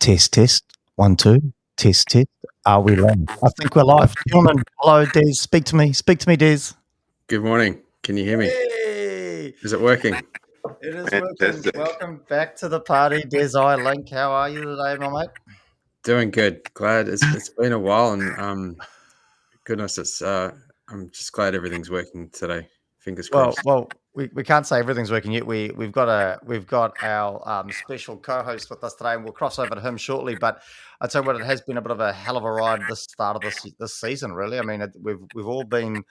Test, test. 1, 2. Test, test. Are we live? I think we're live. Gentlemen, hello, Des. Speak to me. Speak to me, Des. Good morning. Can you hear me? Hey, Is it working? it is working. Fantastic. Welcome back to the party, Desai. Link, how are you today, my mate? Doing good. Glad it's been a while, and goodness, it's I'm just glad everything's working today. Fingers crossed. Well, we can't say everything's working yet. We've got our special co-host with us today, and we'll cross over to him shortly. But I tell you what, it has been a bit of a hell of a ride this start of this season. Really, I mean, we've all been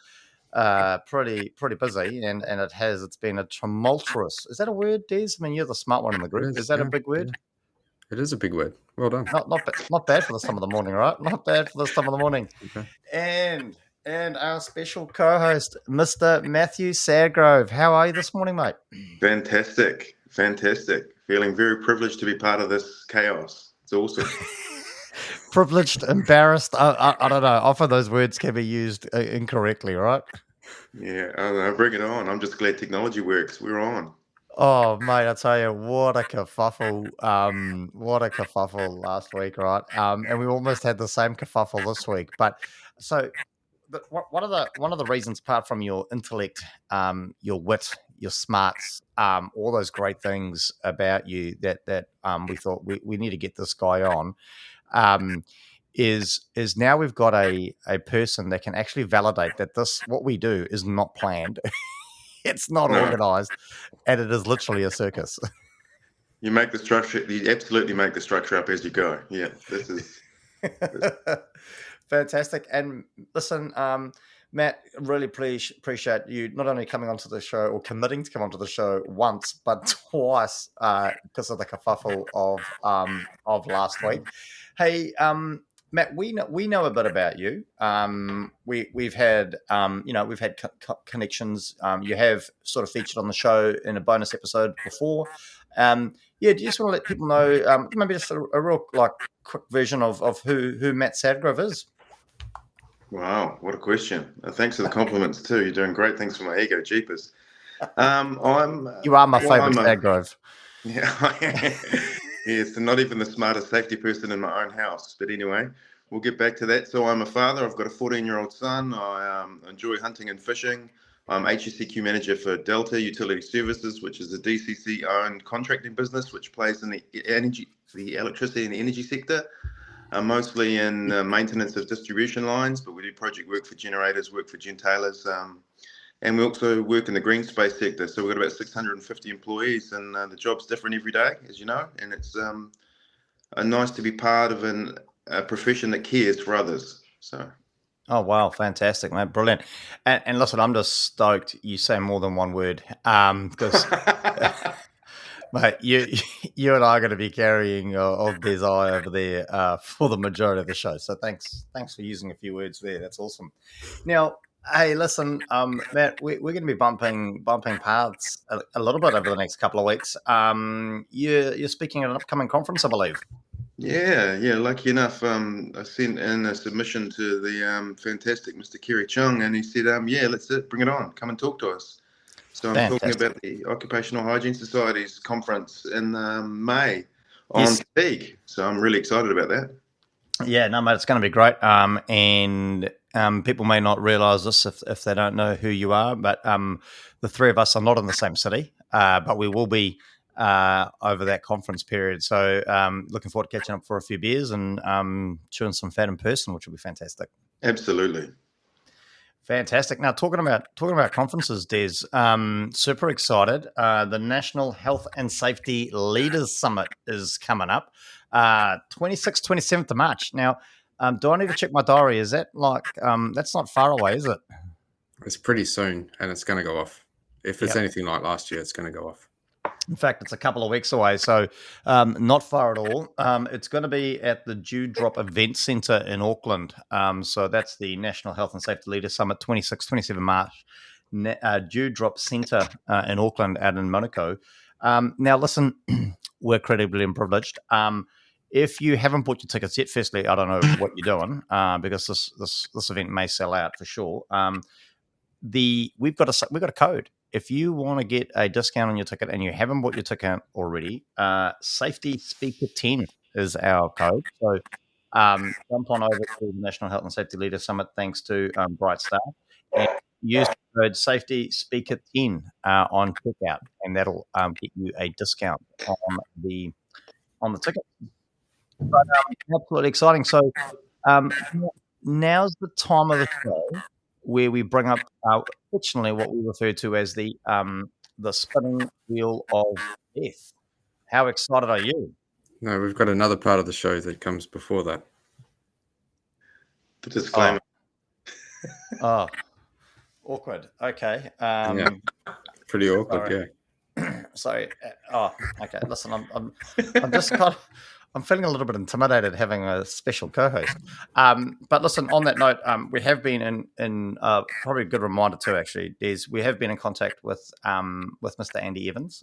pretty busy, and it's been a tumultuous. Is that a word, Des? I mean, you're the smart one in the group. Is that a big word? Yeah. It is a big word. Well done. Not bad for this time of the morning, right? Not bad for this time of the morning. Okay. And our special co-host, Mr. Matthew Sadgrove. How are you this morning, mate? Fantastic. Feeling very privileged to be part of this chaos. It's awesome. Privileged, embarrassed. I don't know. Often those words can be used incorrectly, right? Yeah, I don't know, bring it on. I'm just glad technology works. We're on. Oh, mate, I tell you, what a kerfuffle! What a kerfuffle last week, right? And we almost had the same kerfuffle this week. But so, one of the reasons, apart from your intellect, your wit, your smarts, all those great things about you that we thought we need to get this guy on, is now we've got a person that can actually validate that what we do is not planned. It's not organized, and it is literally a circus. You make the structure. You absolutely make the structure up as you go. Yeah, this is fantastic. And listen, Matt, really appreciate you not only coming onto the show or committing to come onto the show once, but twice because of the kerfuffle of last week. Hey, Matt, we know a bit about you. We've had connections. You have sort of featured on the show in a bonus episode before. Do you just want to let people know maybe just a real quick version of who Matt Sadgrove is? Wow, what a question! Thanks for the compliments too. You're doing great. Thanks for my ego, jeepers. You are my favorite Sadgrove. Yeah, yes, and not even the smartest safety person in my own house. But anyway, we'll get back to that. So I'm a father. I've got a 14-year-old son. I enjoy hunting and fishing. I'm HSEQ manager for Delta Utility Services, which is a DCC-owned contracting business, which plays in the electricity and the energy sector, mostly in maintenance of distribution lines, but we do project work for generators, work for gentailers, and we also work in the green space sector. So we've got about 650 employees, and the job's different every day, as you know, and it's nice to be part of a profession that cares for others. So. Oh, wow. Fantastic, mate. Brilliant. And listen, I'm just stoked you say more than one word because, mate, you and I are going to be carrying old Desai over there for the majority of the show. So thanks for using a few words there. That's awesome. Now, hey, listen, Matt, we're going to be bumping paths a little bit over the next couple of weeks. You're speaking at an upcoming conference, I believe. Yeah. Lucky enough, I sent in a submission to the fantastic Mr. Kerry Chung, and he said, "Yeah, let's bring it on. Come and talk to us." So I'm talking about the Occupational Hygiene Society's conference in May on Speak. So I'm really excited about that. Yeah, no, mate, it's going to be great. And people may not realise this if they don't know who you are, but the three of us are not in the same city, but we will be over that conference period. So looking forward to catching up for a few beers and chewing some fat in person, which will be fantastic. Absolutely. Fantastic. Now, talking about conferences, Des, super excited. The National Health and Safety Leaders Summit is coming up, 26th, 27th of March. Now, do I need to check my diary? Is that that's not far away, is it? It's pretty soon, and it's going to go off. If it's anything like last year, it's going to go off. In fact, it's a couple of weeks away, so not far at all. It's going to be at the Dewdrop Event Centre in Auckland. So that's the National Health and Safety Leaders Summit, 26, 27 March, Dewdrop Centre in Auckland out in Monaco. Now, listen, we're credibly privileged. If you haven't bought your tickets yet, firstly, I don't know what you're doing because this event may sell out for sure. We've got a code. If you want to get a discount on your ticket and you haven't bought your ticket already, Safety Speaker 10 is our code. So jump on over to the National Health and Safety Leader Summit thanks to Bright Star, and use the code Safety Speaker 10 on checkout, and that'll get you a discount on the ticket. But absolutely exciting. So now's the time of the show where we bring up fictionally what we refer to as the spinning wheel of death. How excited are you? No, we've got another part of the show that comes before that. The disclaimer. Oh, awkward. Okay. Yeah, pretty awkward. Sorry. Yeah. So, okay. Listen, I'm just I'm feeling a little bit intimidated having a special co-host. But listen, on that note, we have been in probably a good reminder too. Actually, Des, we have been in contact with Mr. Andy Evans,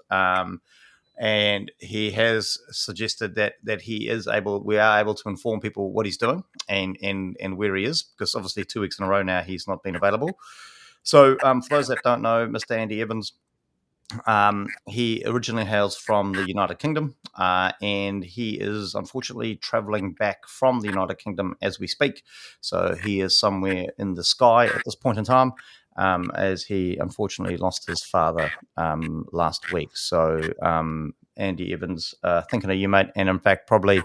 and he has suggested that we are able to inform people what he's doing and where he is, because obviously 2 weeks in a row now he's not been available. So, for those that don't know, Mr. Andy Evans. He originally hails from the United Kingdom, and he is unfortunately traveling back from the United Kingdom as we speak. So he is somewhere in the sky at this point in time, as he unfortunately lost his father last week. So Andy Evans, thinking of you, mate, and in fact probably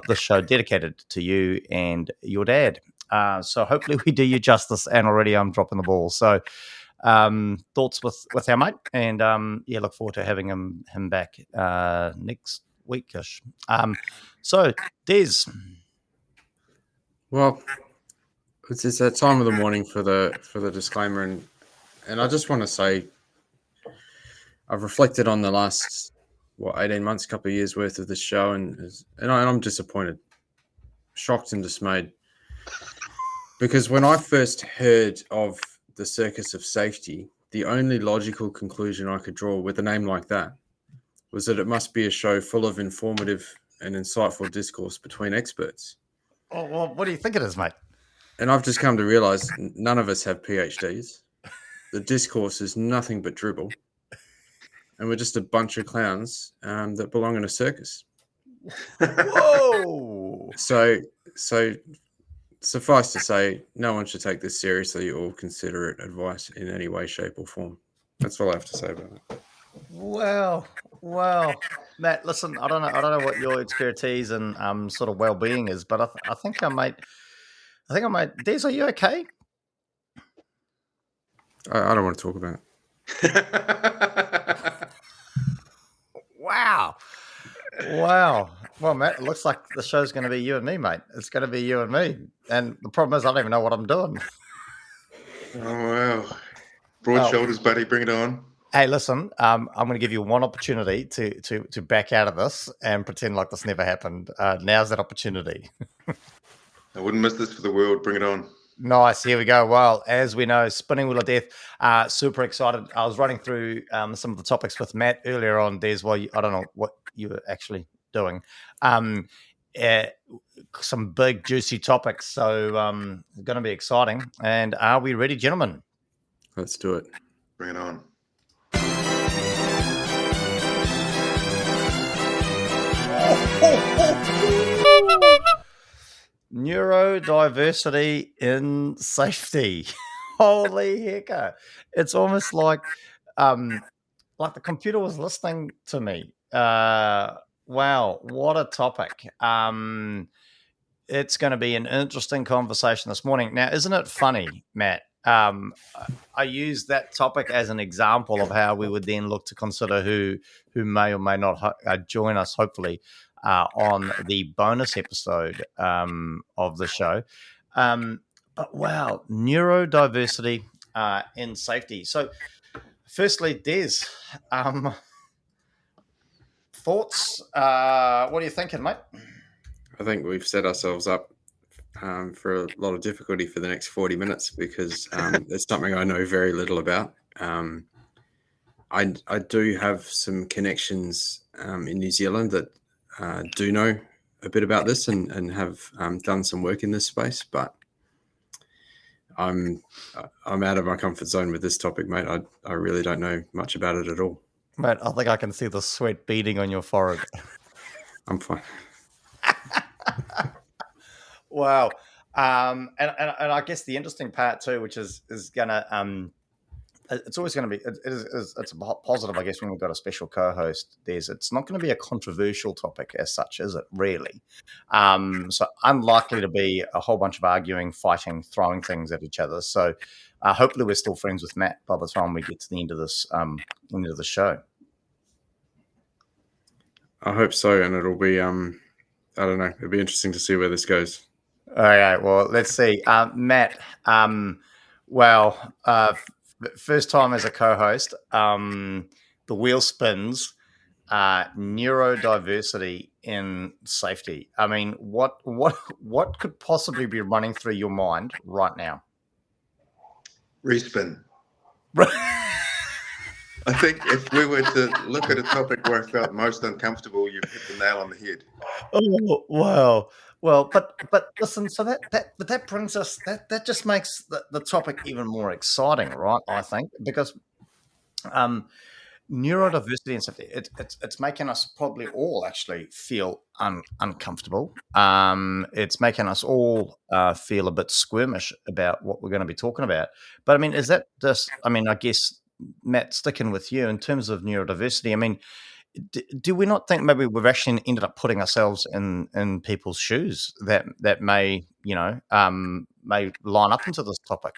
this show dedicated to you and your dad. So hopefully we do you justice, and already I'm dropping the ball. So thoughts with our mate, and look forward to having him back next weekish. So Des, well, it's that time of the morning for the disclaimer, and I just want to say I've reflected on the last 18 months, couple of years worth of this show, and I'm disappointed, shocked and dismayed, because when I first heard of the Circus of Safety, the only logical conclusion I could draw with a name like that was that it must be a show full of informative and insightful discourse between experts. Oh, well, what do you think it is, mate? And I've just come to realize none of us have PhDs. The discourse is nothing but dribble. And we're just a bunch of clowns that belong in a circus. Whoa! So suffice to say, no one should take this seriously or consider it advice in any way, shape, or form. That's all I have to say about it. Wow, Matt. Listen, I don't know what your expertise and sort of well-being is, but I think I might. Des, are you okay? I don't want to talk about it. Wow. Well, Matt, it looks like the show's going to be you and me, mate. It's going to be you and me. And the problem is I don't even know what I'm doing. Oh, wow. Broad shoulders, buddy. Bring it on. Hey, listen, I'm going to give you one opportunity to back out of this and pretend like this never happened. Now's that opportunity. I wouldn't miss this for the world. Bring it on. Nice. Here we go. Well, as we know, spinning wheel of death. Super excited. I was running through some of the topics with Matt earlier on, Des. Well, I don't know what you were actually doing. Some big, juicy topics. So going to be exciting. And are we ready, gentlemen? Let's do it. Bring it on. Neurodiversity in safety. Holy hecker. It's almost like the computer was listening to me. Wow, what a topic. It's going to be an interesting conversation this morning. Now, isn't it funny, Matt? I use that topic as an example of how we would then look to consider who may or may not join us, hopefully, on the bonus episode of the show. But wow, neurodiversity in safety. So, firstly, Des, thoughts? What are you thinking, mate? I think we've set ourselves up for a lot of difficulty for the next 40 minutes because it's something I know very little about. I do have some connections in New Zealand that do know a bit about this and have done some work in this space, but I'm out of my comfort zone with this topic, mate. I really don't know much about it at all. Mate, I think I can see the sweat beading on your forehead. I'm fine. Wow. And I guess the interesting part too, which is gonna it's always going to be it's a positive, I guess, when we've got a special co-host. It's not going to be a controversial topic as such, is it? Really, so unlikely to be a whole bunch of arguing, fighting, throwing things at each other. So hopefully, we're still friends with Matt by the time we get to the end of this end of the show. I hope so, and it'll be I don't know. It'll be interesting to see where this goes. All right. Well, let's see, Matt. First time as a co-host, the wheel spins. Neurodiversity in safety. I mean, what could possibly be running through your mind right now? Respin. I think if we were to look at a topic where I felt most uncomfortable, you've hit the nail on the head. Oh wow! Well, but listen. So that brings us that just makes the topic even more exciting, right? I think because neurodiversity and safety, it's making us probably all actually feel uncomfortable. It's making us all feel a bit squirmish about what we're going to be talking about. But I mean, is that just? I mean, I guess Matt, sticking with you in terms of neurodiversity. I mean, do we not think maybe we've actually ended up putting ourselves in people's shoes that may may line up into this topic?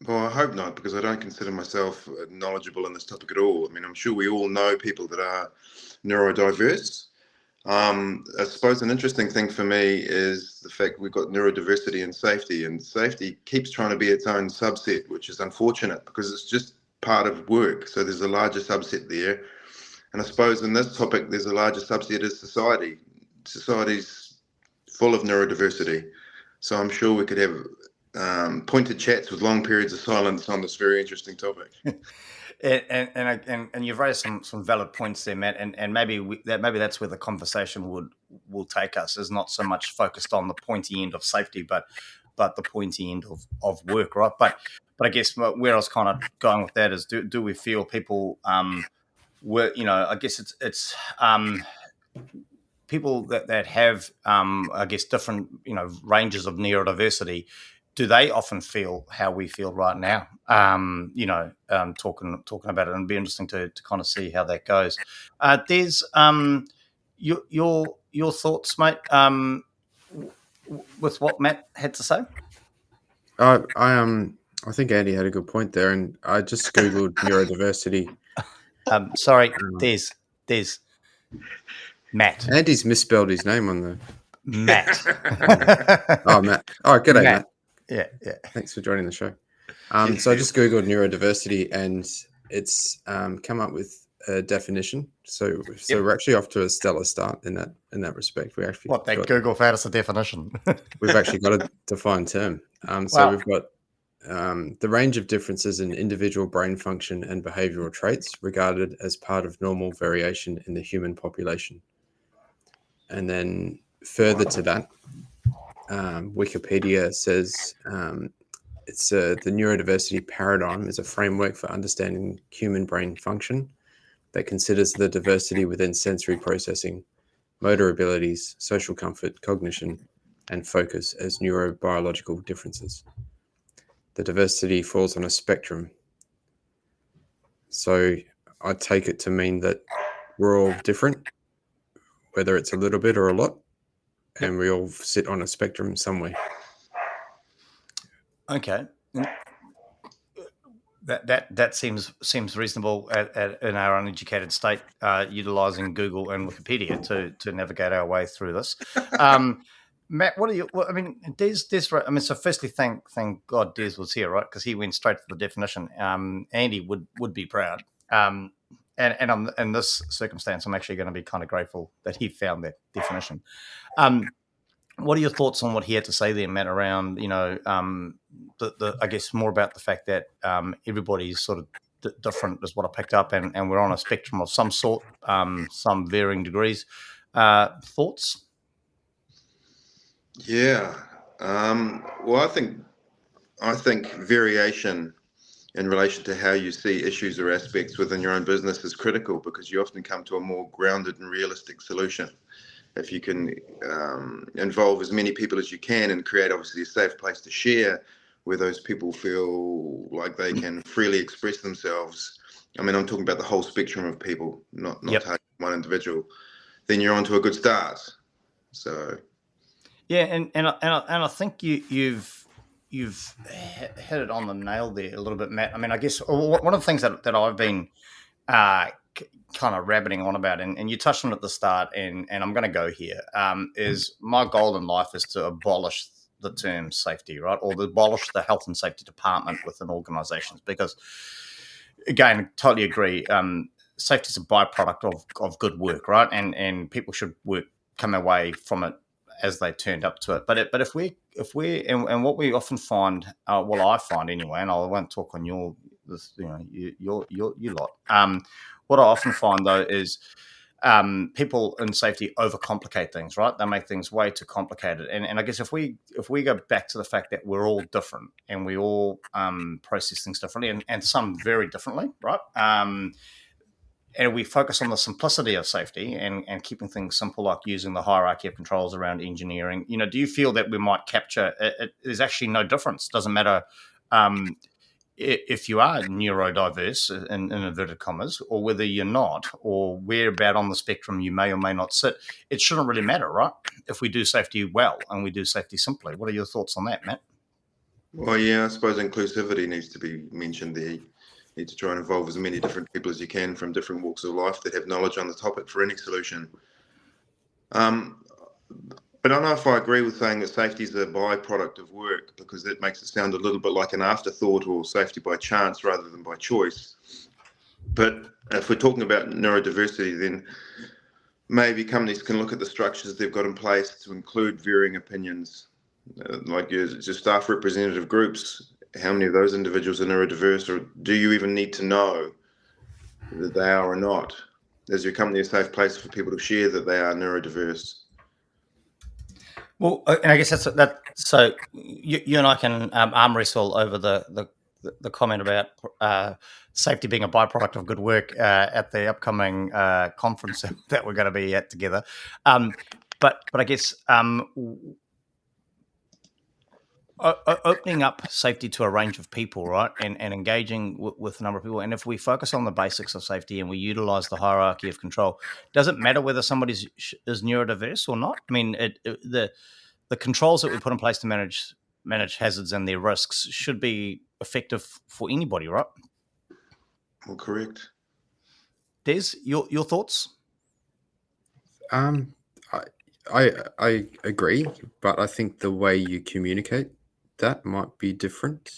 Well, I hope not, because I don't consider myself knowledgeable in this topic at all. I mean, I'm sure we all know people that are neurodiverse. I suppose an interesting thing for me is the fact we've got neurodiversity and safety keeps trying to be its own subset, which is unfortunate because it's just part of work. So there's a larger subset there. And I suppose in this topic, there's a larger subset is society. Society's full of neurodiversity. So I'm sure we could have pointed chats with long periods of silence on this very interesting topic. And you've raised some valid points there, Matt. And maybe that's where the conversation will take us, is not so much focused on the pointy end of safety, but the pointy end of work, right? But I guess where I was kind of going with that is, do we feel people I guess it's people that have I guess different ranges of neurodiversity. Do they often feel how we feel right now? Talking about it, and it'd be interesting to kind of see how that goes. There's your thoughts, mate, with what Matt had to say. I think Andy had a good point there, and I just googled neurodiversity. Sorry, Des. Matt. Andy's misspelled his name on the Matt. Oh, Matt. Oh, g'day, Matt. Yeah. Thanks for joining the show. So I just googled neurodiversity, and it's come up with a definition. So we're actually off to a stellar start in that respect. We actually Google found us a definition. We've actually got a defined term. So we've got the range of differences in individual brain function and behavioral traits regarded as part of normal variation in the human population. And then further to that, Wikipedia says it's the neurodiversity paradigm is a framework for understanding human brain function that considers the diversity within sensory processing, motor abilities, social comfort, cognition, and focus as neurobiological differences. The diversity falls on a spectrum. So I take it to mean that we're all different, whether it's a little bit or a lot, and we all sit on a spectrum somewhere. Okay. That seems reasonable in our uneducated state, utilising Google and Wikipedia to navigate our way through this. Matt, Des. I mean, so firstly, thank God Des was here, right? Because he went straight to the definition. Andy would be proud. And in this circumstance, I'm actually going to be kind of grateful that he found that definition. What are your thoughts on what he had to say there, Matt, around, I guess more about the fact that everybody's sort of different is what I picked up, and we're on a spectrum of some sort, some varying degrees. Thoughts? Yeah. Well, I think variation in relation to how you see issues or aspects within your own business is critical, because you often come to a more grounded and realistic solution. if you can involve as many people as you can and create obviously a safe place to share where those people feel like they can freely express themselves. I mean, I'm talking about the whole spectrum of people, not targeting one individual. Then you're on to a good start. So, yeah, and I think you've hit it on the nail there a little bit, Matt. I mean, I guess one of the things that I've been kind of rabbiting on about, and you touched on it at the start, and I'm going to go here, is my goal in life is to abolish the term safety, right? Or to abolish the health and safety department within organizations, because, again, totally agree. Safety is a byproduct of good work, right? And people should come away from it as they turned up to it. But if we and what we often find, well, I find anyway, and I won't talk on your lot. What I often find though is people in safety overcomplicate things, right? They make things way too complicated. And I guess if we go back to the fact that we're all different and we all process things differently, and some very differently, right? And we focus on the simplicity of safety and keeping things simple, like using the hierarchy of controls around engineering. Do you feel that we might capture it? There's actually no difference. Doesn't matter if you are neurodiverse, in inverted commas, or whether you're not, or where about on the spectrum you may or may not sit. It shouldn't really matter, right? If we do safety well and we do safety simply. What are your thoughts on that, Matt? Well, yeah, I suppose inclusivity needs to be mentioned there. You need to try and involve as many different people as you can from different walks of life that have knowledge on the topic for any solution. But I don't know if I agree with saying that safety is a byproduct of work, because that makes it sound a little bit like an afterthought or safety by chance rather than by choice. But if we're talking about neurodiversity, then maybe companies can look at the structures they've got in place to include varying opinions, like your staff representative groups. How many of those individuals are neurodiverse, or do you even need to know that they are or not? Is your company a safe place for people to share that they are neurodiverse? Well, and I guess that's that. So you and I can arm wrestle over the comment about safety being a byproduct of good work at the upcoming conference that we're going to be at together. But I guess opening up safety to a range of people, right, and engaging with a number of people. And if we focus on the basics of safety and we utilize the hierarchy of control, does it matter whether somebody is neurodiverse or not? I mean, the controls that we put in place to manage hazards and their risks should be effective for anybody, right? Well, correct. Des, your thoughts? I agree, but I think the way you communicate that might be different,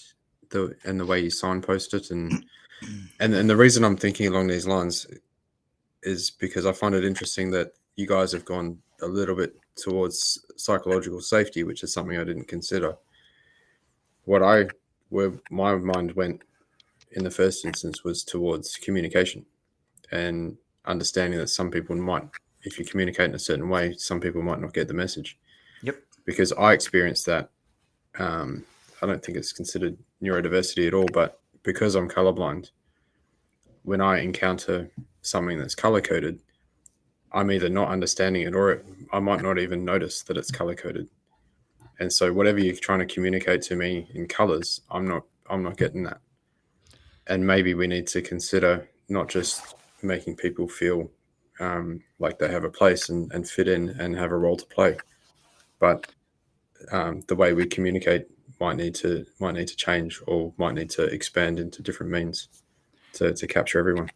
and the way you signpost it, and the reason I'm thinking along these lines is because I find it interesting that you guys have gone a little bit towards psychological safety, which is something I didn't consider. Where my mind went in the first instance was towards communication and understanding that some people might, if you communicate in a certain way, some people might not get the message. Yep. Because I experienced that. I don't think it's considered neurodiversity at all, but because I'm colorblind, when I encounter something that's color coded, I'm either not understanding it, or I might not even notice that it's color coded. And so whatever you're trying to communicate to me in colors, I'm not getting that. And maybe we need to consider not just making people feel like they have a place and fit in and have a role to play, but the way we communicate might need to change, or might need to expand into different means to capture everyone.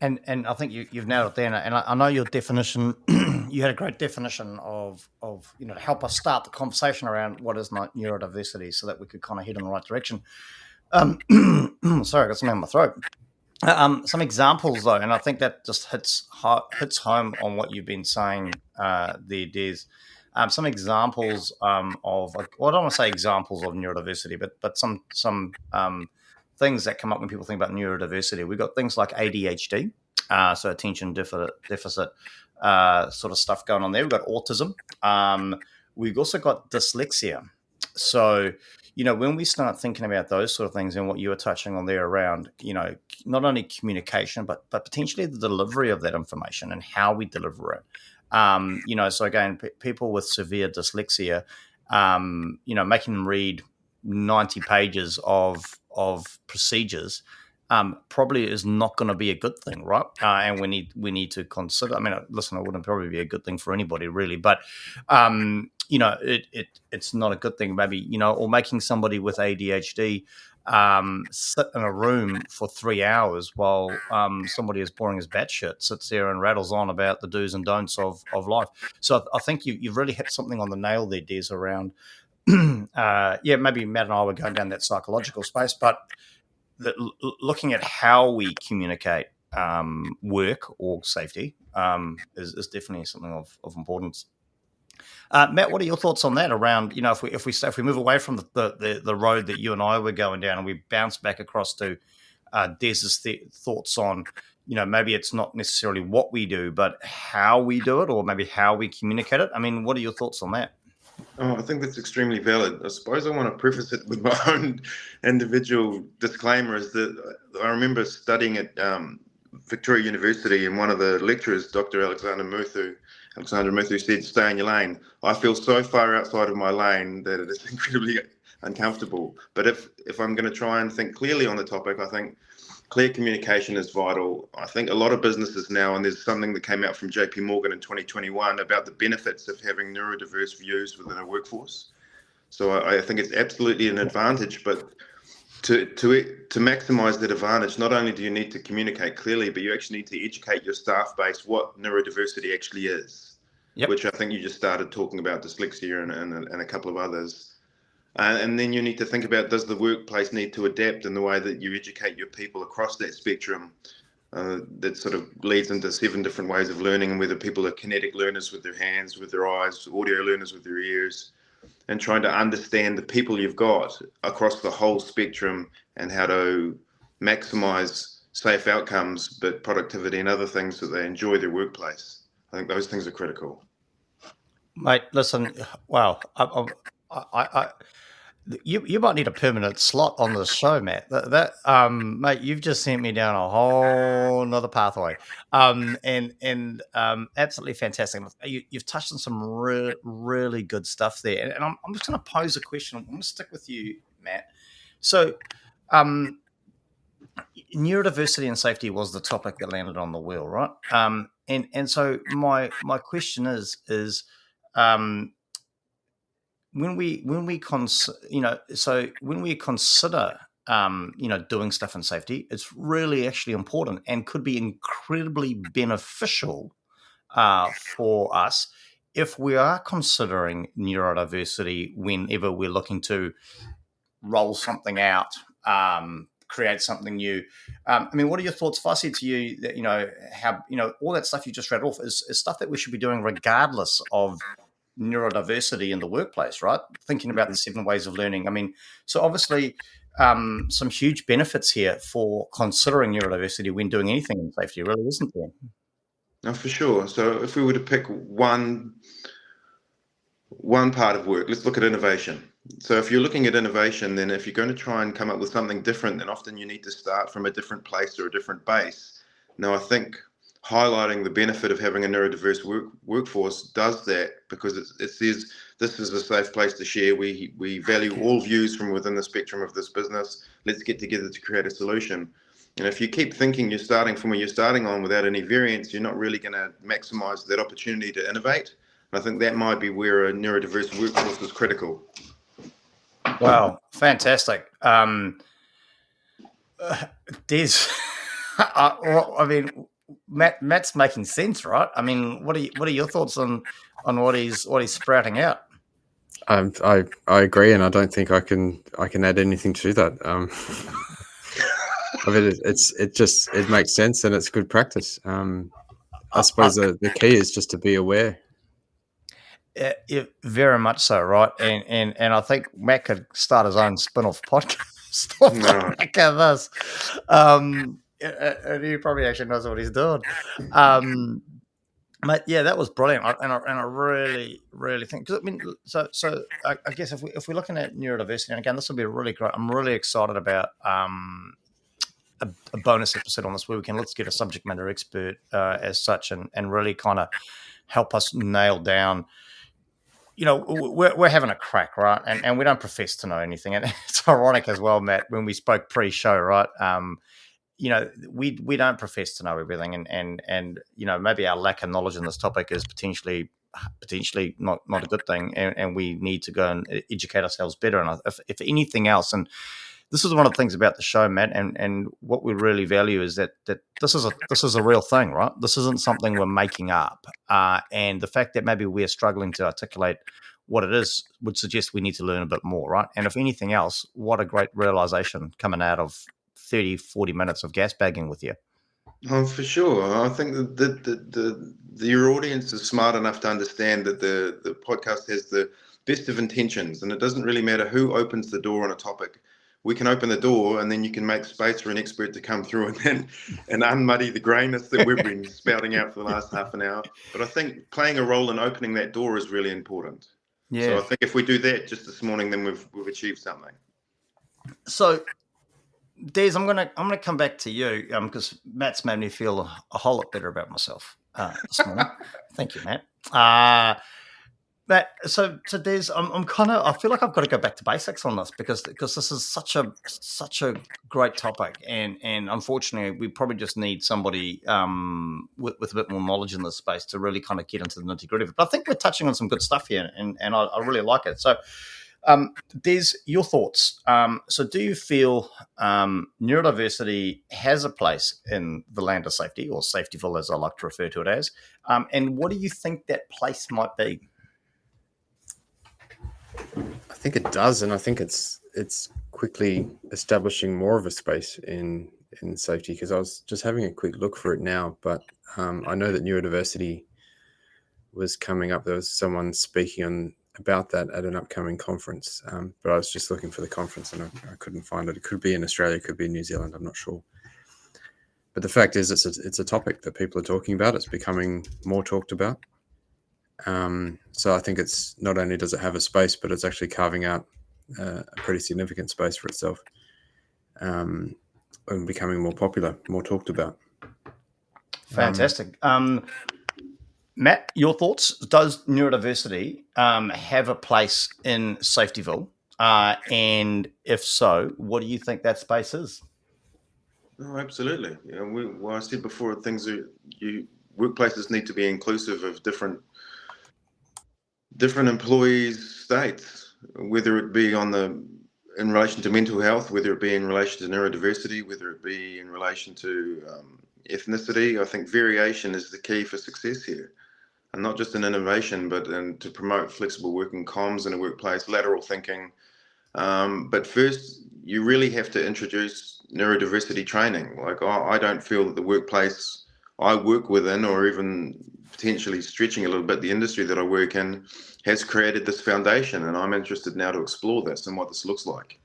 And I think you've nailed it there. And I know your definition. You had a great definition of to help us start the conversation around what is neurodiversity, so that we could kind of head in the right direction. Sorry, I got something in my throat. Some examples though, and I think that just hits home on what you've been saying there, Des. Some examples of, I don't want to say examples of neurodiversity, but some things that come up when people think about neurodiversity. We've got things like ADHD, so attention deficit sort of stuff going on there. We've got autism. We've also got dyslexia. So, when we start thinking about those sort of things and what you were touching on there around, not only communication, but potentially the delivery of that information and how we deliver it. So again, people with severe dyslexia, making them read 90 pages of procedures probably is not going to be a good thing, right? And we need to consider. I mean, listen, it wouldn't probably be a good thing for anybody, really, but it's not a good thing, maybe, or making somebody with ADHD sit in a room for 3 hours while somebody is boring as batshit sits there and rattles on about the do's and don'ts of life. So I think you've really hit something on the nail there, Des, around maybe Matt and I were going down that psychological space, but looking at how we communicate work or safety is definitely something of importance. Matt, what are your thoughts on that? Around, if we move away from the road that you and I were going down, and we bounce back across to Des's thoughts on, maybe it's not necessarily what we do, but how we do it, or maybe how we communicate it. I mean, what are your thoughts on that? Oh, I think that's extremely valid. I suppose I want to preface it with my own individual disclaimer. Is that I remember studying at Victoria University, and one of the lecturers, Dr. Alexander Murthu, said, "Stay in your lane." I feel so far outside of my lane that it is incredibly uncomfortable. But if I'm going to try and think clearly on the topic, I think clear communication is vital. I think a lot of businesses now, and there's something that came out from JP Morgan in 2021 about the benefits of having neurodiverse views within a workforce. So I think it's absolutely an advantage, but to maximize that advantage, not only do you need to communicate clearly, but you actually need to educate your staff base what neurodiversity actually is, which I think you just started talking about dyslexia and a couple of others. And then you need to think about, does the workplace need to adapt in the way that you educate your people across that spectrum? That sort of leads into 7 different ways of learning, and whether people are kinetic learners with their hands, with their eyes, audio learners with their ears, and trying to understand the people you've got across the whole spectrum and how to maximize safe outcomes, but productivity and other things so they enjoy their workplace. I think those things are critical. Mate, listen, wow. You might need a permanent slot on the show, Matt. Mate, you've just sent me down a whole nother pathway, and absolutely fantastic. You've touched on some really good stuff there, and I'm just going to pose a question. I'm going to stick with you, Matt. So, neurodiversity and safety was the topic that landed on the wheel, right? And so my question is. When we consider doing stuff in safety, it's really actually important and could be incredibly beneficial for us if we are considering neurodiversity whenever we're looking to roll something out, create something new. I mean, what are your thoughts? If I said to you that how all that stuff you just read off is stuff that we should be doing regardless of neurodiversity in the workplace, right? Thinking about the 7 ways of learning. I mean, so obviously some huge benefits here for considering neurodiversity when doing anything in safety, really, isn't there? No, for sure. So if we were to pick one part of work, let's look at innovation. So if you're looking at innovation, then if you're going to try and come up with something different, then often you need to start from a different place or a different base. Now, I think highlighting the benefit of having a neurodiverse workforce does that, because it says this is a safe place to share. We value all views from within the spectrum of this business. Let's get together to create a solution. And if you keep thinking you're starting from where you're starting on without any variance, you're not really going to maximize that opportunity to innovate. And I think that might be where a neurodiverse workforce is critical. Wow, fantastic. Des, I mean, Matt's making sense, right? I mean, what are your thoughts on what he's sprouting out? I agree, and I don't think I can add anything to that. I mean, it makes sense and it's good practice. I suppose the key is just to be aware. Very much so, right? And I think Matt could start his own spin-off podcast off the back of this. And he probably actually knows what he's doing. Mate, yeah, that was brilliant, and I really, really think, because I mean, so I guess if we're looking at neurodiversity, and again, this will be really great. I'm really excited about a bonus episode on this where we can let's get a subject matter expert as such, and really kind of help us nail down. We're having a crack, right? And we don't profess to know anything, and it's ironic as well, Matt, when we spoke pre-show, right? We don't profess to know everything, and maybe our lack of knowledge in this topic is potentially not a good thing, and we need to go and educate ourselves better. And if anything else, and this is one of the things about the show, Matt, and what we really value is that this is a real thing, right? This isn't something we're making up, and the fact that maybe we're struggling to articulate what it is would suggest we need to learn a bit more, right? And if anything else, what a great realization coming out of 30, 40 minutes of gas bagging with you. Oh, for sure. I think your audience is smart enough to understand that the podcast has the best of intentions, and it doesn't really matter who opens the door on a topic. We can open the door, and then you can make space for an expert to come through and unmuddy the greyness that we've been spouting out for the last half an hour. But I think playing a role in opening that door is really important. Yeah. So I think if we do that just this morning, then we've achieved something. So, Des, I'm gonna come back to you because Matt's made me feel a whole lot better about myself this morning. Thank you, Matt. So Des, I feel like I've got to go back to basics on this because this is such a great topic, and unfortunately we probably just need somebody with a bit more knowledge in this space to really kind of get into the nitty gritty of it. But I think we're touching on some good stuff here, and I really like it. So. Des, your thoughts. So do you feel neurodiversity has a place in the land of safety, or Safetyville as I like to refer to it as? And what do you think that place might be? I think it does, and I think it's quickly establishing more of a space in safety, because I was just having a quick look for it now, but I know that neurodiversity was coming up. There was someone speaking about that at an upcoming conference, but I was just looking for the conference and I couldn't find it. It could be in Australia, it could be in New Zealand, I'm not sure. But the fact is, it's a topic that people are talking about. It's becoming more talked about. So I think it's not only does it have a space, but it's actually carving out a pretty significant space for itself, and becoming more popular, more talked about. Fantastic. Matt, your thoughts? Does neurodiversity have a place in Safetyville? And if so, what do you think that space is? Oh, absolutely. Well, I said before, workplaces need to be inclusive of different employees' states, whether it be in relation to mental health, whether it be in relation to neurodiversity, whether it be in relation to ethnicity. I think variation is the key for success here. And not just in innovation, but to promote flexible working comms in a workplace, lateral thinking. But first, you really have to introduce neurodiversity training. Like, I don't feel that the workplace I work within, or even potentially stretching a little bit, the industry that I work in, has created this foundation. And I'm interested now to explore this and what this looks like.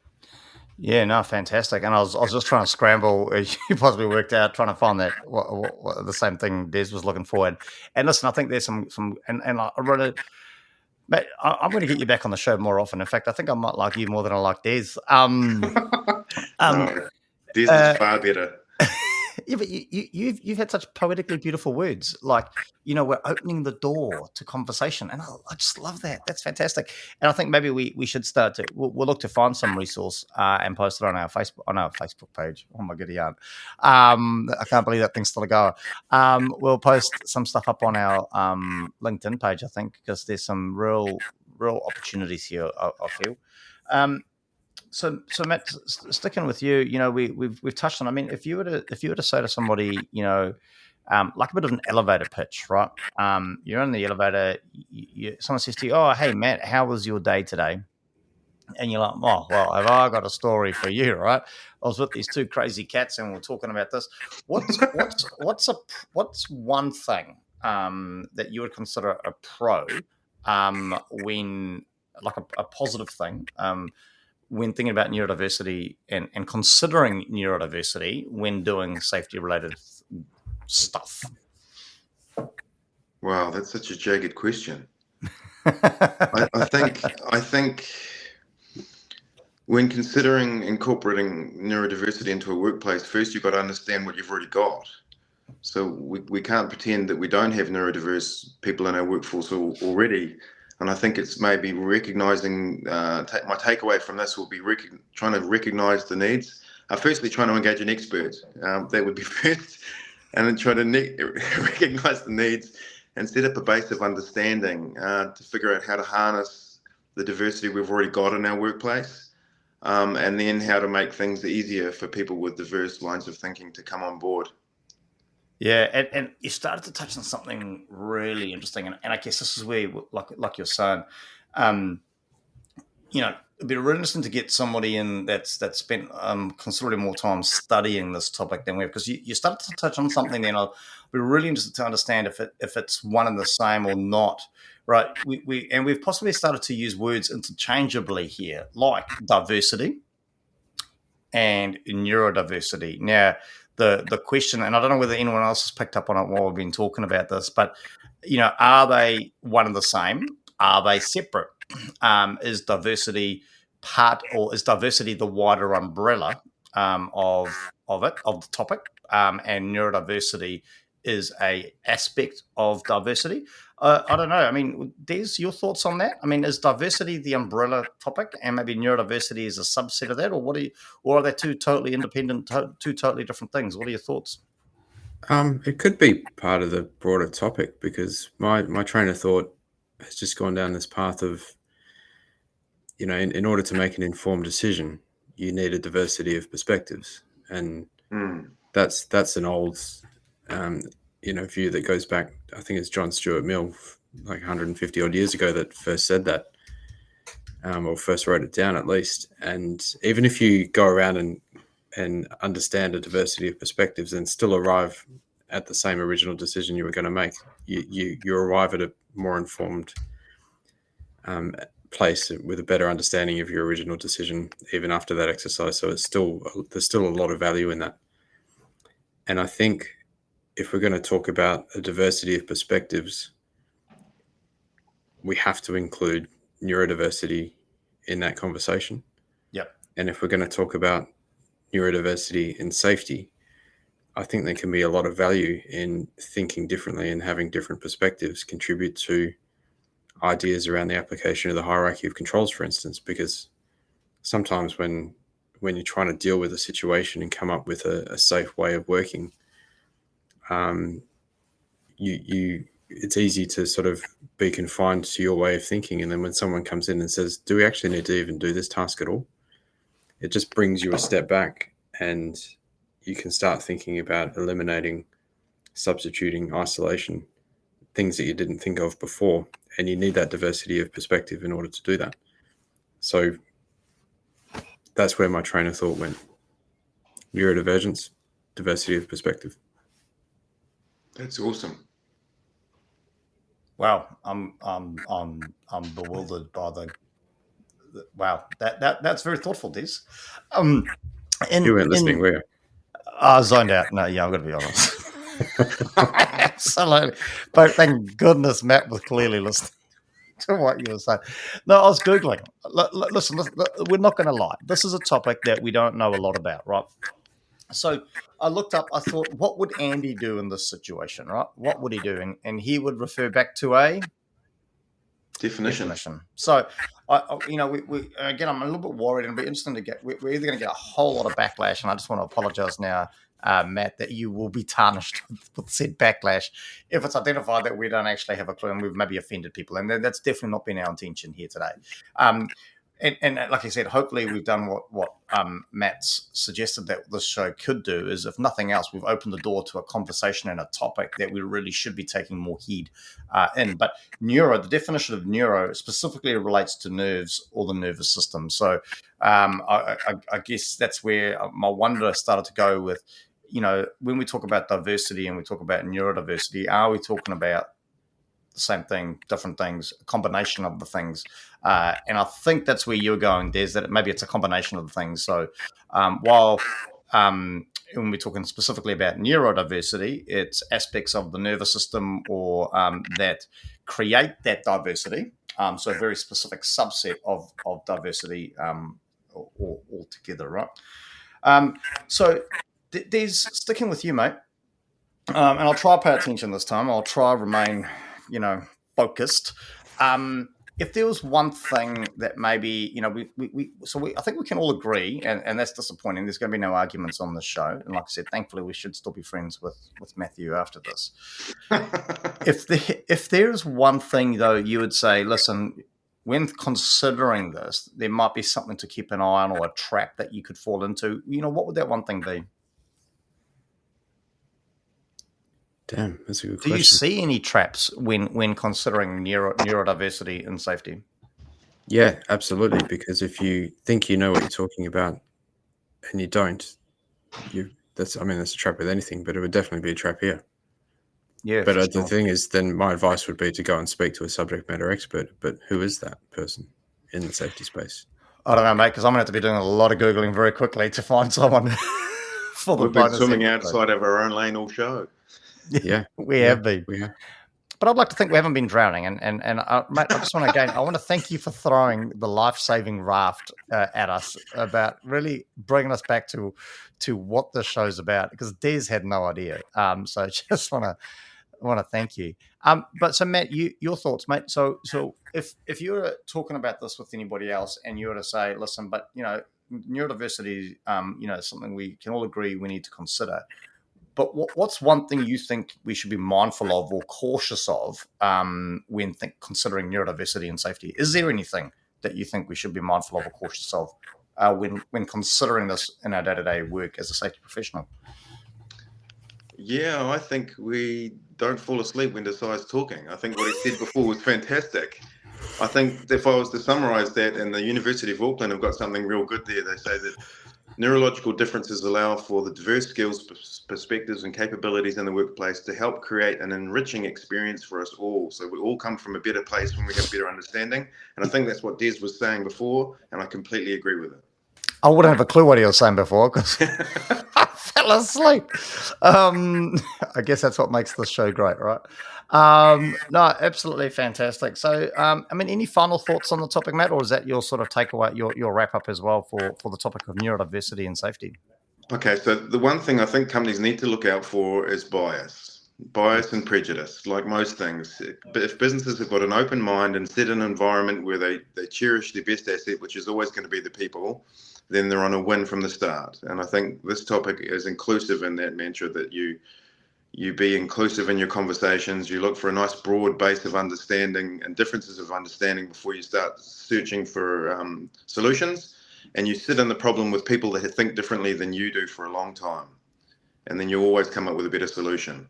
Yeah, no, fantastic. And I was just trying to scramble, as you possibly worked out, trying to find that what the same thing Des was looking for. And listen, I think there's some and I really, mate, I'm going to get you back on the show more often. In fact, I think I might like you more than I like Des. No, Des is far better. Yeah, but you've had such poetically beautiful words, like, we're opening the door to conversation, and I just love that. That's fantastic. And I think maybe we should start to we'll look to find some resource and post it on our Facebook page. Oh my goody yarn. I can't believe that thing's still a goer. We'll post some stuff up on our LinkedIn page, I think, because there's some real opportunities here, I feel. So Matt, sticking with you, we've touched on. I mean, if you were to say to somebody, like a bit of an elevator pitch, right? You're in the elevator. Someone says to you, "Oh, hey Matt, how was your day today?" And you're like, "Oh, well, have I got a story for you, right? I was with these two crazy cats, and we're talking about this. What's one thing that you would consider a pro when, like a positive thing, when thinking about neurodiversity and considering neurodiversity when doing safety-related stuff?" Wow, that's such a jagged question. I think when considering incorporating neurodiversity into a workplace, first you've got to understand what you've already got. So we can't pretend that we don't have neurodiverse people in our workforce already. And I think it's maybe recognizing, my takeaway from this will be trying to recognize the needs. Firstly, trying to engage an expert. That would be first. And then try to recognize the needs and set up a base of understanding to figure out how to harness the diversity we've already got in our workplace. And then how to make things easier for people with diverse lines of thinking to come on board. Yeah, and you started to touch on something really interesting, and I guess this is where, like you're saying, it'd be really interesting to get somebody in that's spent considerably more time studying this topic than we have, because you started to touch on something. Then I'll be really interested to understand if it's one and the same or not. Right? We've possibly started to use words interchangeably here, like diversity and neurodiversity. Now, the question, and I don't know whether anyone else has picked up on it while we've been talking about this, but are they one and the same? Are they separate? Is diversity part, or is diversity the wider umbrella of the topic? And neurodiversity is a aspect of diversity. I don't know. I mean, Des, your thoughts on that? I mean, is diversity the umbrella topic, and maybe neurodiversity is a subset of that, or are they two totally independent, two totally different things? What are your thoughts? It could be part of the broader topic, because my train of thought has just gone down this path of, in order to make an informed decision, you need a diversity of perspectives, and that's an old view that goes back. I think it's John Stuart Mill, like 150 odd years ago, that first said that, or first wrote it down at least. And even if you go around and understand a diversity of perspectives and still arrive at the same original decision you were going to make, you arrive at a more informed place with a better understanding of your original decision even after that exercise. So there's still a lot of value in that. And I think if we're going to talk about a diversity of perspectives, we have to include neurodiversity in that conversation. Yep. And if we're going to talk about neurodiversity and safety, I think there can be a lot of value in thinking differently and having different perspectives contribute to ideas around the application of the hierarchy of controls, for instance, because sometimes when you're trying to deal with a situation and come up with a safe way of working, it's easy to sort of be confined to your way of thinking. And then when someone comes in and says, do we actually need to even do this task at all? It just brings you a step back, and you can start thinking about eliminating, substituting, isolation, things that you didn't think of before. And you need that diversity of perspective in order to do that. So that's where my train of thought went. Neurodivergence, diversity of perspective. That's awesome. Wow, I'm bewildered by the wow. That's very thoughtful, Des. You weren't listening, were you? I zoned out. No, yeah, I'm going to be honest. Absolutely, but thank goodness Matt was clearly listening to what you were saying. No, I was Googling. Listen, we're not going to lie. This is a topic that we don't know a lot about, right? So I looked up, I thought, what would Andy do in this situation, right? What would he do? And he would refer back to a definition. So, we again, I'm a little bit worried, and it'll be interesting to get, we're either going to get a whole lot of backlash, and I just want to apologize now, Matt, that you will be tarnished with said backlash if it's identified that we don't actually have a clue and we've maybe offended people. And that's definitely not been our intention here today. And like I said, hopefully we've done what Matt's suggested that this show could do, is, if nothing else, we've opened the door to a conversation and a topic that we really should be taking more heed in. But the definition of neuro specifically relates to nerves or the nervous system. So I guess that's where my wonder started to go with, when we talk about diversity and we talk about neurodiversity, are we talking about the same thing, different things, a combination of the things? And I think that's where you're going, Des, that maybe it's a combination of the things. So while when we're talking specifically about neurodiversity, it's aspects of the nervous system or that create that diversity. So a very specific subset of diversity altogether, right? So there's sticking with you, mate. And I'll try to pay attention this time. I'll try to remain, focused. If there was one thing that maybe, I think we can all agree, and that's disappointing. There's going to be no arguments on this show. And like I said, thankfully, we should still be friends with Matthew after this. If there is one thing, though, you would say, listen, when considering this, there might be something to keep an eye on or a trap that you could fall into. What would that one thing be? Damn, that's a good question. Do you see any traps when considering neurodiversity and safety? Yeah, absolutely. Because if you think you know what you're talking about and you don't, that's a trap with anything, but it would definitely be a trap here. Yeah. But the thing is, then my advice would be to go and speak to a subject matter expert. But who is that person in the safety space? I don't know, mate, because I'm going to have to be doing a lot of Googling very quickly to find someone for the We've been swimming outside of our own lane all show. Yeah, we have been. We have. But I'd like to think we haven't been drowning. And mate, I just want to thank you for throwing the life-saving raft at us about really bringing us back to what the show's about, because Des had no idea. So just want to thank you. But so Matt, your thoughts, mate. So if you were talking about this with anybody else and you were to say, listen, but neurodiversity, is something we can all agree we need to consider. But what's one thing you think we should be mindful of or cautious of when considering neurodiversity and safety? Is there anything that you think we should be mindful of or cautious of when considering this in our day-to-day work as a safety professional? Yeah, I think we don't fall asleep when Desai's talking. I think what he said before was fantastic. I think if I was to summarize that, and the University of Auckland have got something real good there, they say that neurological differences allow for the diverse skills, perspectives, and capabilities in the workplace to help create an enriching experience for us all. So we all come from a better place when we have better understanding. And I think that's what Des was saying before, and I completely agree with it. I wouldn't have a clue what he was saying before because I fell asleep. I guess that's what makes this show great, right? No, absolutely fantastic. So, any final thoughts on the topic, Matt, or is that your sort of takeaway, your wrap up as well for the topic of neurodiversity and safety? Okay, so the one thing I think companies need to look out for is bias and prejudice, like most things. But if businesses have got an open mind and set an environment where they cherish their best asset, which is always going to be the people, then they're on a win from the start. And I think this topic is inclusive in that mantra, that you be inclusive in your conversations. You look for a nice broad base of understanding and differences of understanding before you start searching for solutions. And you sit in the problem with people that think differently than you do for a long time. And then you always come up with a better solution.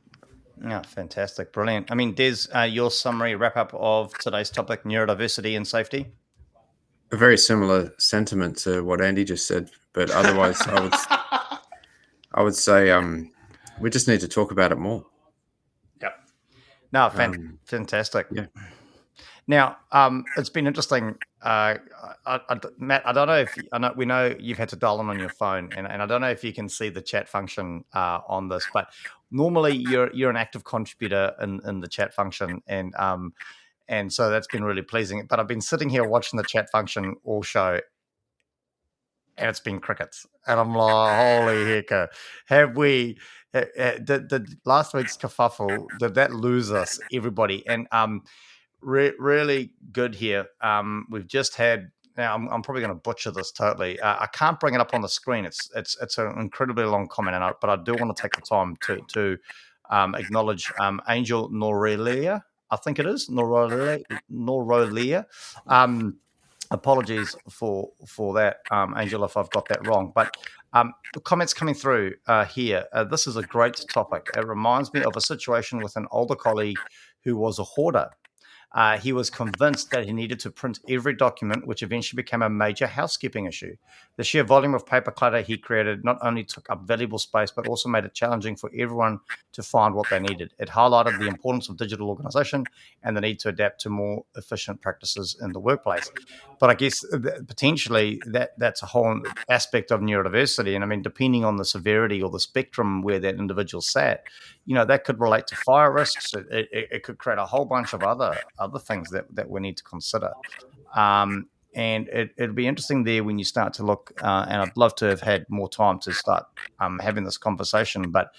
Yeah, fantastic. Brilliant. Des, your summary wrap up of today's topic, neurodiversity and safety? A very similar sentiment to what Andy just said, but otherwise I would say we just need to talk about it more. Yep. No, fantastic. Yeah. Now, it's been interesting. Matt, I don't know we know you've had to dial in on your phone, and I don't know if you can see the chat function on this, but normally you're an active contributor in the chat function, and so that's been really pleasing. But I've been sitting here watching the chat function all show, and it's been crickets. And I'm like, holy heck, have we, did last week's kerfuffle, did that lose us, everybody? And really good here. We've just had, now I'm probably going to butcher this totally. I can't bring it up on the screen. It's an incredibly long comment, but I do want to take the time to acknowledge Angel Norelia. I think it is Norelia. Apologies for that, Angel, if I've got that wrong. But the comments coming through here. This is a great topic. It reminds me of a situation with an older colleague who was a hoarder. He was convinced that he needed to print every document, which eventually became a major housekeeping issue. The sheer volume of paper clutter he created not only took up valuable space, but also made it challenging for everyone to find what they needed. It highlighted the importance of digital organization and the need to adapt to more efficient practices in the workplace. But I guess potentially that's a whole aspect of neurodiversity. And I mean, depending on the severity or the spectrum where that individual sat, that could relate to fire risks. It could create a whole bunch of other things that we need to consider. And it'd be interesting there when you start to look, and I'd love to have had more time to start having this conversation. But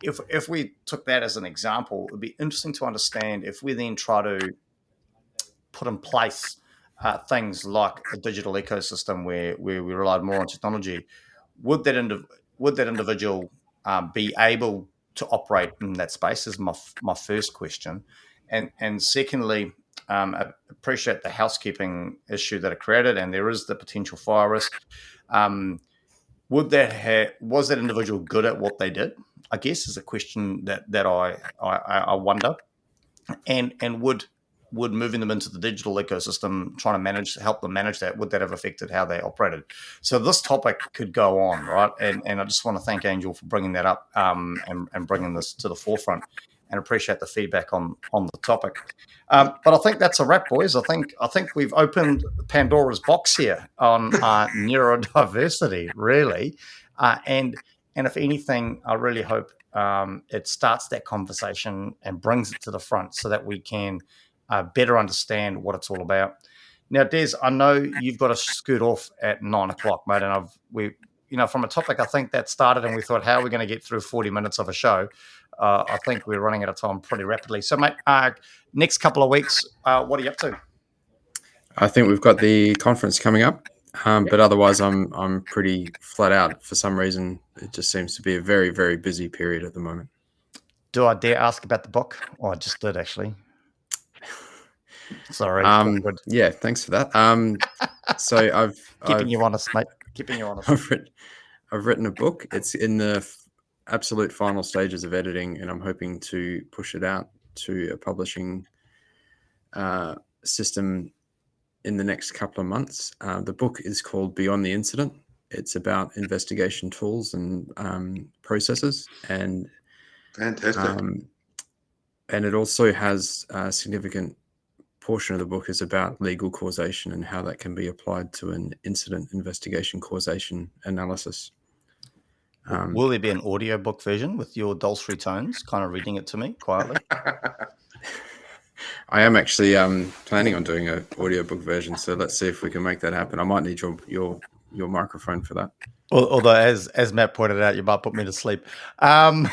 if we took that as an example, it'd be interesting to understand if we then try to put in place things like a digital ecosystem where we relied more on technology, would that individual be able to operate in that space? Is my first question, and secondly, I appreciate the housekeeping issue that it created, and there is the potential fire risk. Was that individual good at what they did? I guess is a question that I wonder, and would moving them into the digital ecosystem, trying to help them manage that, would that have affected how they operated? So this topic could go on, right? And I just want to thank Angel for bringing that up and bringing this to the forefront, and appreciate the feedback on the topic. But I think that's a wrap, boys. I think we've opened Pandora's box here on neurodiversity, really. And if anything, I really hope it starts that conversation and brings it to the front so that we can better understand what it's all about. Now, Des, I know you've got to scoot off at 9 o'clock, mate, and from a topic I think that started, and we thought, how are we going to get through 40 minutes of a show? I think we're running out of time pretty rapidly. So, mate, next couple of weeks, what are you up to? I think we've got the conference coming up, but otherwise I'm pretty flat out. For some reason, it just seems to be a very, very busy period at the moment. Do I dare ask about the book? Oh, I just did, actually. Sorry. Yeah, thanks for that. So I've keeping you honest, mate. Keeping you honest. I've written a book. It's in the absolute final stages of editing, and I'm hoping to push it out to a publishing system in the next couple of months. The book is called Beyond the Incident. It's about investigation tools and processes, and fantastic. And it also has a significant portion of the book is about legal causation and how that can be applied to an incident investigation causation analysis. Will there be an audiobook version with your dulcet tones kind of reading it to me quietly? I am actually planning on doing an audiobook version, so let's see if we can make that happen. I might need your microphone for that. Although, as Matt pointed out, you might put me to sleep. Now,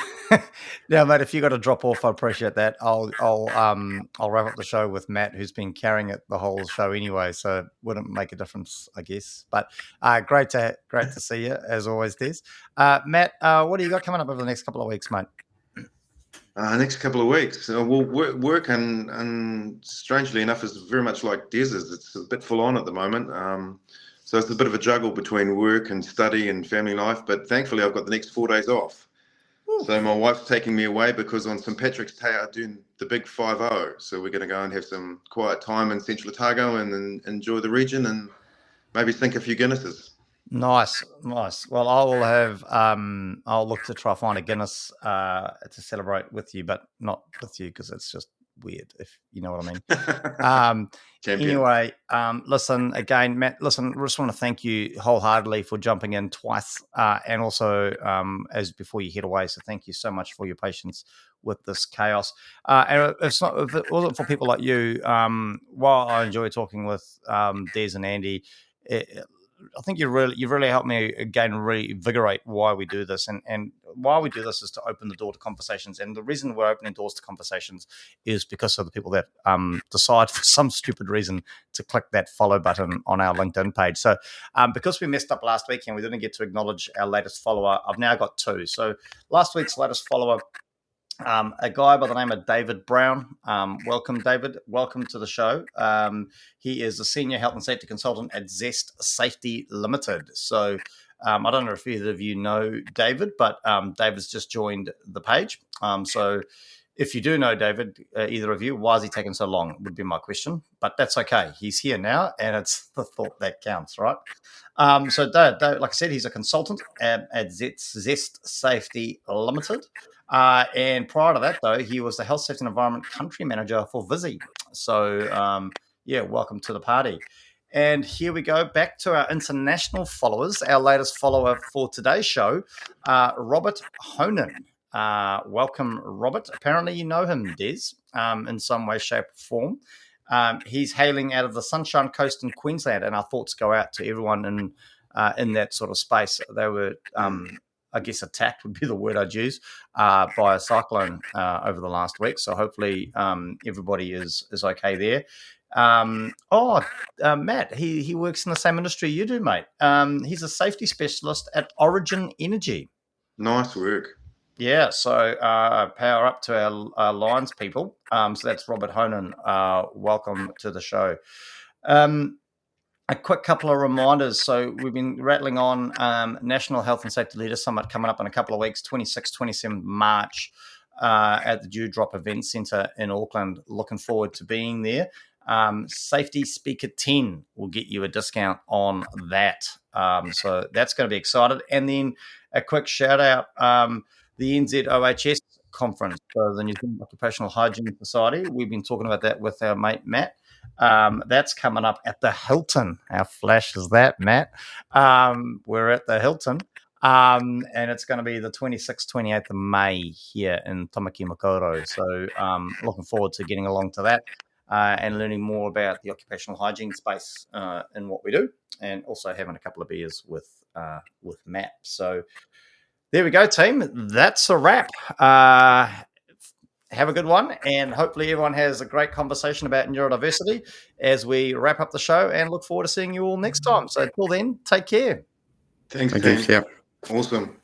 mate, if you got to drop off, I appreciate that. I'll wrap up the show with Matt, who's been carrying it the whole show anyway, so it wouldn't make a difference, I guess. But great to see you as always, Des. Matt, what do you got coming up over the next couple of weeks, mate? Next couple of weeks, well, work and strangely enough is very much like Des's. It's a bit full on at the moment. So it's a bit of a juggle between work and study and family life, but thankfully I've got the next 4 days off. Ooh. So my wife's taking me away because on St. Patrick's Day I'm doing the big 5-0. So we're going to go and have some quiet time in Central Otago and enjoy the region and maybe sink a few Guinnesses. Nice. Well, I will have. I'll look to try find a Guinness to celebrate with you, but not with you because it's just weird, if you know what I mean. Anyway, listen again, Matt. Listen, I just want to thank you wholeheartedly for jumping in twice, and also as before you head away. So thank you so much for your patience with this chaos. And if it wasn't for people like you, while I enjoy talking with Des and Andy, I think you've really helped me again reinvigorate why we do this, and why we do this is to open the door to conversations. And the reason we're opening doors to conversations is because of the people that decide for some stupid reason to click that follow button on our LinkedIn page. So because we messed up last week and we didn't get to acknowledge our latest follower, I've now got 2. So last week's latest follower, a guy by the name of David Brown. Welcome, David. Welcome to the show. He is a senior health and safety consultant at Zest Safety Limited. So I don't know if either of you know David, but David's just joined the page. So If you do know David, either of you, why is he taking so long? Would be my question. But that's okay. He's here now, and it's the thought that counts, right? So Dave, like I said, he's a consultant at Zest Safety Limited. And prior to that, though, he was the Health, Safety and Environment Country Manager for Visi. So, welcome to the party. And here we go, back to our international followers. Our latest follower for today's show, Robert Honan. Welcome, Robert. Apparently you know him, Des, in some way, shape, or form. He's hailing out of the Sunshine Coast in Queensland, and our thoughts go out to everyone in that sort of space. They were, I guess, attacked would be the word I'd use, by a cyclone over the last week. So hopefully everybody is okay there. Matt, he works in the same industry you do, mate. He's a safety specialist at Origin Energy. Nice work. Yeah, so power up to our Lions people. So that's Robert Honan. Welcome to the show. A quick couple of reminders. So we've been rattling on National Health and Safety Leaders Summit coming up in a couple of weeks, 26, 27 March at the Dewdrop Event Centre in Auckland. Looking forward to being there. Safety Speaker 10 will get you a discount on that. So that's going to be excited. And then a quick shout out, the NZOHS conference, so the New Zealand Occupational Hygiene Society. We've been talking about that with our mate Matt. That's coming up at the Hilton. How flash is that, Matt? We're at the Hilton. And it's going to be the 26th, 28th of May here in Tamaki Makaurau. So looking forward to getting along to that. And learning more about the occupational hygiene space and what we do, and also having a couple of beers with Matt. So there we go, team. That's a wrap. Have a good one, and hopefully everyone has a great conversation about neurodiversity as we wrap up the show, and look forward to seeing you all next time. So until then, take care. Thanks, Thank team. you. Yeah. Awesome.